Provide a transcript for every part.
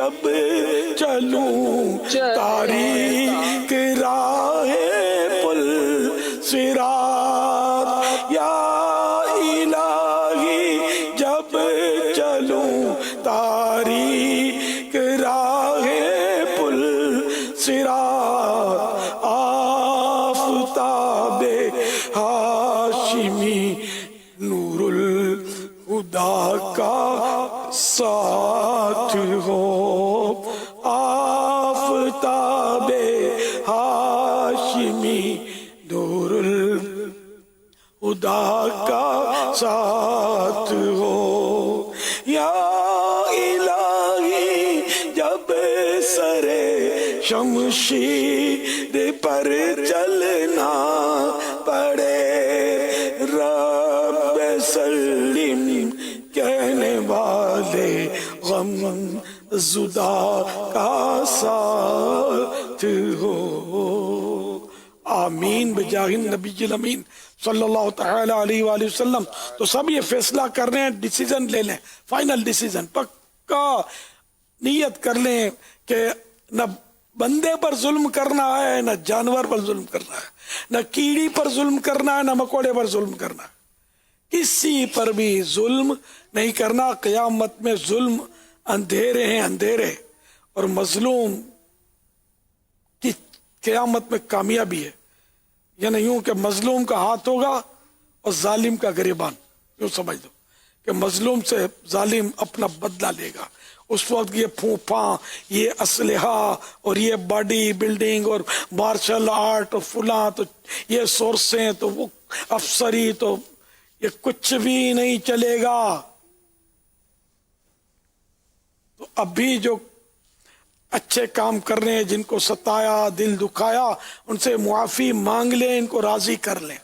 جب چلوں تاریک راہ پل صراط، یا الہی جب چلوں تاریک راہ پل صراط، آفتاب ہاشمی نور الہدا کا ساتھ ہو، آفتاب ہاشمی نور الہدا کا ساتھ ہو، یا الہی جب سرے شمشیر پر چلنا پڑے، رب سلم کہنے والے غم زدہ کا ساتھ ہو۔ آمین بجاہ النبی الامین صلی اللہ تعالی علیہ وآلہ وسلم۔ تو سب یہ فیصلہ کر رہے ہیں، ڈیسیزن لے لیں، فائنل ڈیسیزن، پکا نیت کر لیں کہ نہ بندے پر ظلم کرنا ہے، نہ جانور پر ظلم کرنا ہے، نہ کیڑی پر ظلم کرنا ہے، نہ مکوڑے پر ظلم کرنا ہے، کسی پر بھی ظلم نہیں کرنا۔ قیامت میں ظلم اندھیرے ہیں، اندھیرے، اور مظلوم کی قیامت میں کامیابی ہے۔ یعنی یوں کہ مظلوم کا ہاتھ ہوگا اور ظالم کا گریبان، یوں سمجھ دو کہ مظلوم سے ظالم اپنا بدلہ لے گا۔ اس وقت یہ پھوپھاں، یہ اسلحہ اور یہ باڈی بلڈنگ اور مارشل آرٹ اور فلاں، تو یہ سورسیں، تو وہ افسری، تو یہ کچھ بھی نہیں چلے گا۔ تو ابھی جو اچھے کام کر رہے ہیں، جن کو ستایا، دل دکھایا، ان سے معافی مانگ لیں، ان کو راضی کر لیں،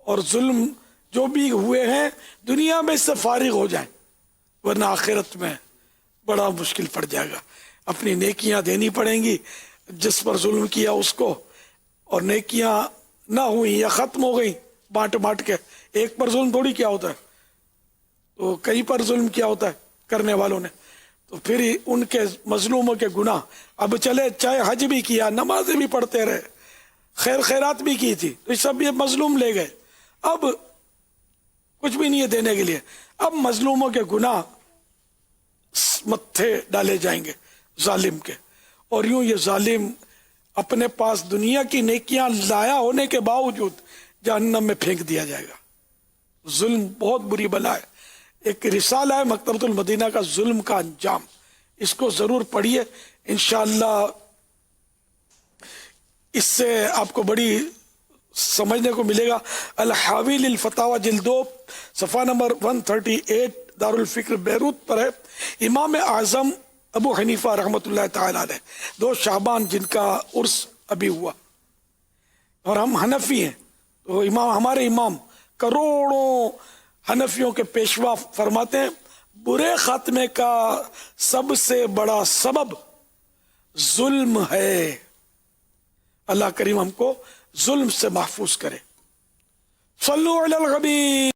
اور ظلم جو بھی ہوئے ہیں دنیا میں اس سے فارغ ہو جائیں، ورنہ آخرت میں بڑا مشکل پڑ جائے گا۔ اپنی نیکیاں دینی پڑیں گی جس پر ظلم کیا اس کو، اور نیکیاں نہ ہوئی یا ختم ہو گئی بانٹ بانٹ کے، ایک پر ظلم تھوڑی کیا ہوتا ہے، تو کئی پر ظلم کیا ہوتا ہے کرنے والوں نے، تو پھر ان کے مظلوموں کے گناہ، اب چلے چاہے حج بھی کیا، نمازیں بھی پڑھتے رہے، خیر خیرات بھی کی تھی، تو سب یہ مظلوم لے گئے، اب کچھ بھی نہیں ہے دینے کے لیے، اب مظلوموں کے گناہ متھے ڈالے جائیں گے ظالم کے، اور یوں یہ ظالم اپنے پاس دنیا کی نیکیاں لایا ہونے کے باوجود جہنم میں پھینک دیا جائے گا۔ ظلم بہت بری بلا ہے۔ ایک رسالہ ہے مکتبۃ المدینہ کا، ظلم کا انجام، اس کو ضرور پڑھیے، انشاءاللہ اس سے آپ کو بڑی سمجھنے کو ملے گا۔ الحاوی للفتاوی جلد 2 صفحہ نمبر 138 دارالفکر بیروت پر ہے۔ امام اعظم ابو حنیفہ رحمۃ اللہ تعالی علیہ 2 شعبان جن کا عرس ابھی ہوا، اور ہم حنفی ہیں، تو ہمارے امام کروڑوں حنفیوں کے پیشوا فرماتے ہیں برے خاتمے کا سب سے بڑا سبب ظلم ہے۔ اللہ کریم ہم کو ظلم سے محفوظ کرے۔ صلو علی الغبی۔